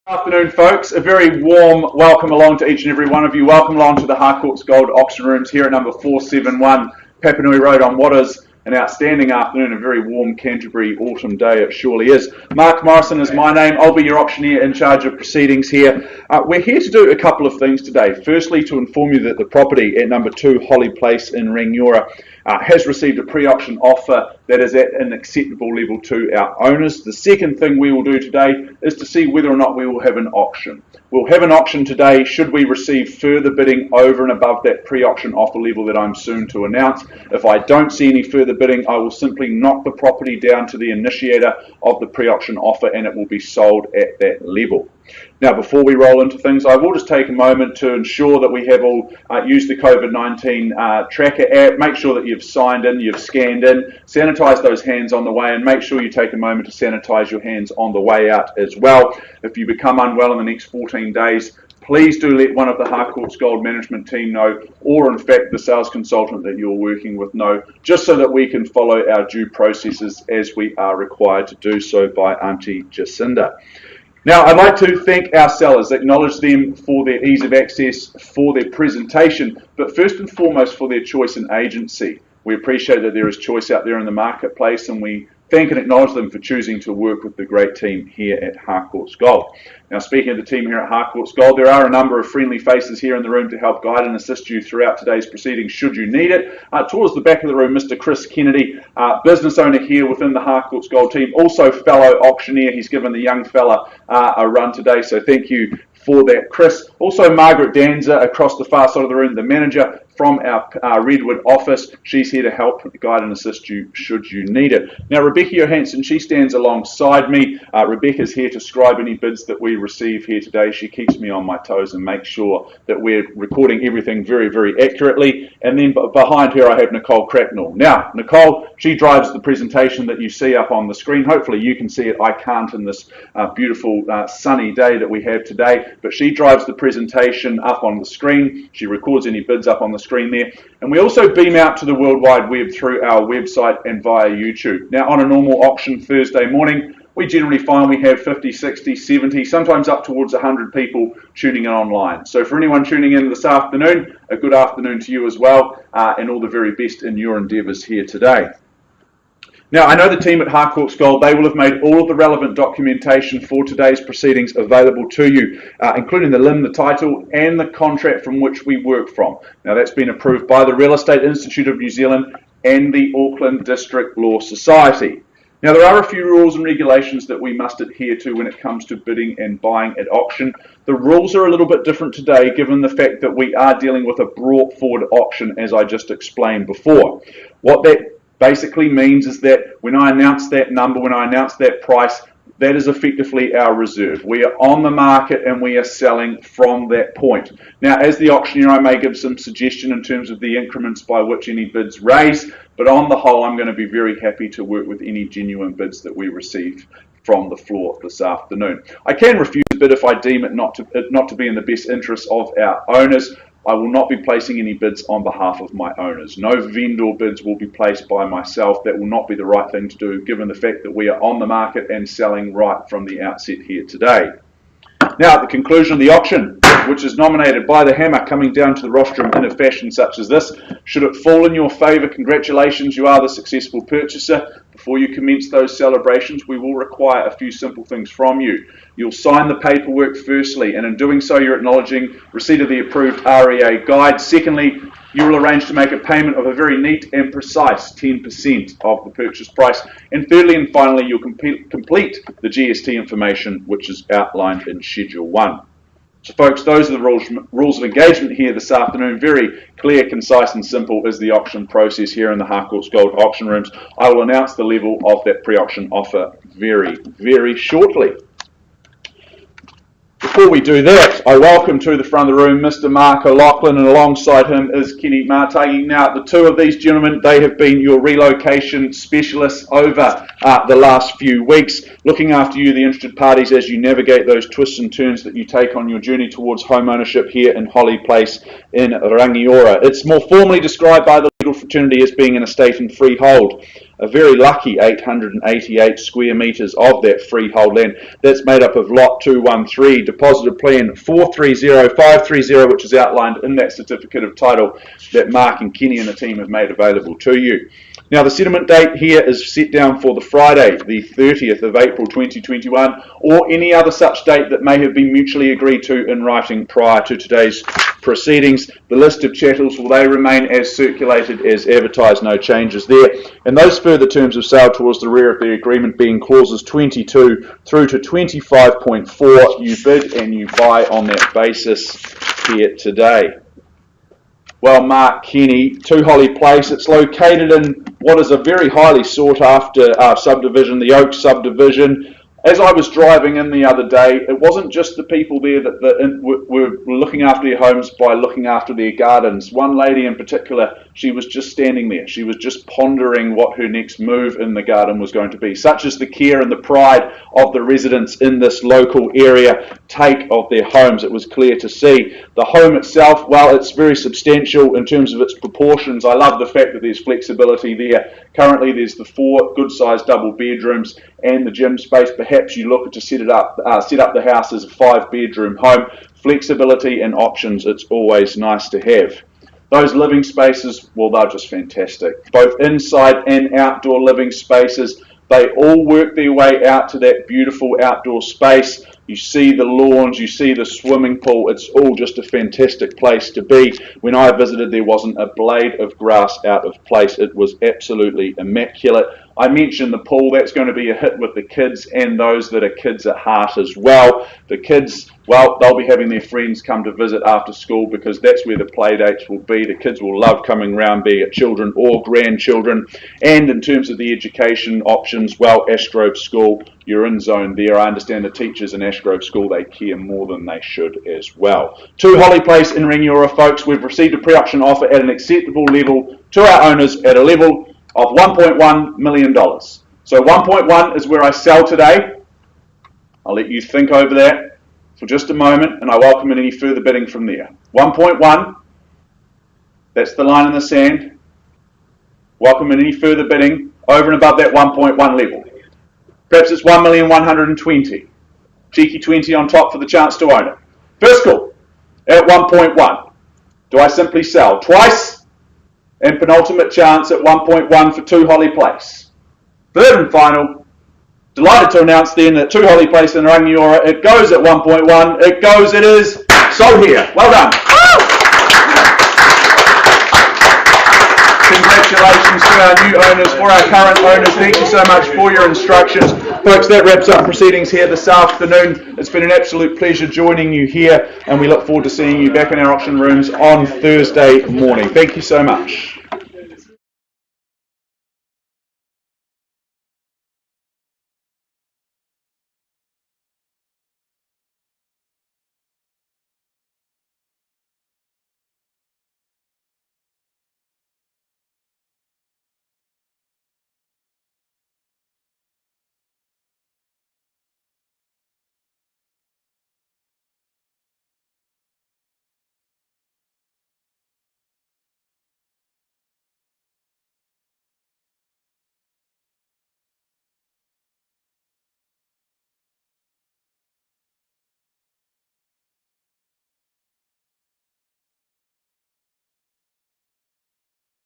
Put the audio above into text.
Afternoon, folks. A very warm welcome along to each and every one of you. Welcome along to the Harcourts Gold Auction Rooms here at number 471 Papanui Road on what is an outstanding afternoon, a very warm Canterbury autumn day it surely is. Mark Morrison is my name. I'll be your auctioneer in charge of proceedings here. We're here to do a couple of things today. Firstly, to inform you that the property at number 2 Holly Place in Rangiora has received a pre-auction offer that is at an acceptable level to our owners. The second thing we will do today is to see whether or not we will have an auction. We'll have an auction today should we receive further bidding over and above that pre-auction offer level that I'm soon to announce. If I don't see any further bidding, I will simply knock the property down to the initiator of the pre-auction offer and it will be sold at that level. Now, before we roll into things, I will just take a moment to ensure that we have all used the COVID-19 tracker app. Make sure that you've signed in, you've scanned in, sanitize those hands on the way, and make sure you take a moment to sanitize your hands on the way out as well. If you become unwell in the next 14 days, please do let one of the Harcourts Gold management team know, or in fact the sales consultant that you're working with know, just so that we can follow our due processes as we are required to do so by Auntie Jacinda. Now, I'd like to thank our sellers, acknowledge them for their ease of access, for their presentation, but first and foremost for their choice in agency. We appreciate that there is choice out there in the marketplace, and we thank and acknowledge them for choosing to work with the great team here at Harcourts Gold. Now, speaking of the team here at Harcourts Gold, there are a number of friendly faces here in the room to help guide and assist you throughout today's proceedings should you need it. Towards the back of the room, Mr. Chris Kennedy, business owner here within the Harcourts Gold team, also fellow auctioneer. He's given the young fella a run today, so thank you for that, Chris. Also, Margaret Danza across the far side of the room, the manager from our Redwood office. She's here to help guide and assist you should you need it. Now, Rebecca Johansson, she stands alongside me. Rebecca's here to scribe any bids that we receive here today. She keeps me on my toes and makes sure that we're recording everything very, very accurately. And then behind her, I have Nicole Cracknell. Now, Nicole, she drives the presentation that you see up on the screen. Hopefully you can see it. I can't in this beautiful sunny day that we have today, but she drives the presentation up on the screen. She records any bids up on the screen there, and we also beam out to the World Wide Web through our website and via YouTube. Now, on a normal auction Thursday morning, we generally find we have 50, 60, 70, sometimes up towards 100 people tuning in online. So for anyone tuning in this afternoon, a good afternoon to you as well, and all the very best in your endeavours here today. Now, I know the team at Harcourts Gold, they will have made all of the relevant documentation for today's proceedings available to you, including the LIM, the title, and the contract from which we work from. Now, that's been approved by the Real Estate Institute of New Zealand and the Auckland District Law Society. Now, there are a few rules and regulations that we must adhere to when it comes to bidding and buying at auction. The rules are a little bit different today, given the fact that we are dealing with a brought forward auction, as I just explained before. What that basically means is that when I announce that number, when I announce that price, that is effectively our reserve. We are on the market and we are selling from that point. Now, as the auctioneer, I may give some suggestion in terms of the increments by which any bids raise, but on the whole, I'm going to be very happy to work with any genuine bids that we receive from the floor this afternoon. I can refuse a bid if I deem it not to be in the best interest of our owners. I will not be placing any bids on behalf of my owners. No vendor bids will be placed by myself. That will not be the right thing to do, given the fact that we are on the market and selling right from the outset here today. Now, at the conclusion of the auction, which is nominated by the hammer coming down to the rostrum in a fashion such as this, should it fall in your favour, congratulations, you are the successful purchaser. Before you commence those celebrations, we will require a few simple things from you. You'll sign the paperwork firstly, and in doing so, you're acknowledging receipt of the approved REA guide. Secondly, you will arrange to make a payment of a very neat and precise 10% of the purchase price. And thirdly and finally, you'll complete the GST information, which is outlined in Schedule 1. So folks, those are the rules of engagement here this afternoon. Very clear, concise and simple is the auction process here in the Harcourts Gold auction rooms. I will announce the level of that pre-auction offer very, very shortly. Before we do that, I welcome to the front of the room Mr. Mark O'Loughlin, and alongside him is Kenny Martagi. Now, the two of these gentlemen, they have been your relocation specialists over the last few weeks, looking after you, the interested parties, as you navigate those twists and turns that you take on your journey towards home ownership here in Holly Place in Rangiora. It's more formally described by the legal fraternity as being an estate and freehold. A very lucky 888 square metres of that freehold land. That's made up of lot 213, deposited plan 430530, which is outlined in that certificate of title that Mark and Kenny and the team have made available to you. Now, the settlement date here is set down for the Friday, the 30th of April 2021, or any other such date that may have been mutually agreed to in writing prior to today's proceedings. The list of chattels, will they remain as circulated as advertised, no changes there. And those further terms of sale towards the rear of the agreement being clauses 22 through to 25.4, you bid and you buy on that basis here today. Well, Mark, Kenny, 2 Holly Place, it's located in what is a very highly sought after subdivision, the Oaks subdivision. As I was driving in the other day, it wasn't just the people there that were looking after their homes by looking after their gardens. One lady in particular, she was just standing there. She was just pondering what her next move in the garden was going to be. Such is the care and the pride of the residents in this local area take of their homes. It was clear to see. The home itself, well, it's very substantial in terms of its proportions. I love the fact that there's flexibility there. Currently, there's the 4 good-sized double bedrooms and the gym space. Perhaps you look to set up the house as a 5-bedroom home. Flexibility and options, it's always nice to have. Those living spaces, well, they're just fantastic. Both inside and outdoor living spaces, they all work their way out to that beautiful outdoor space. You see the lawns, you see the swimming pool. It's all just a fantastic place to be. When I visited, there wasn't a blade of grass out of place. It was absolutely immaculate. I mentioned the pool. That's going to be a hit with the kids and those that are kids at heart as well. The kids, well, they'll be having their friends come to visit after school because that's where the play dates will be. The kids will love coming round, be it children or grandchildren. And in terms of the education options, well, Ashgrove School, you're in zone there. I understand the teachers in Ashgrove School, they care more than they should as well. 2 Holly Place in Rangiora, folks. We've received a pre-auction offer at an acceptable level to our owners at a level of $1.1 million. So 1.1 is where I sell today. I'll let you think over that for just a moment, and I welcome any further bidding from there. 1.1, that's the line in the sand. Welcome any further bidding over and above that 1.1 level. Perhaps it's 1,120,000. Cheeky 20 on top for the chance to own it. First call at 1.1. Do I simply sell twice? And penultimate chance at 1.1 for 2 Holly Place. Third and final. Delighted to announce then that 2 Holly Place in Rangiora, it goes at 1.1. It goes, it is sold here. Well done. Congratulations to our new owners. For our current owners, thank you so much for your instructions. Folks, that wraps up proceedings here this afternoon. It's been an absolute pleasure joining you here, and we look forward to seeing you back in our auction rooms on Thursday morning. Thank you so much.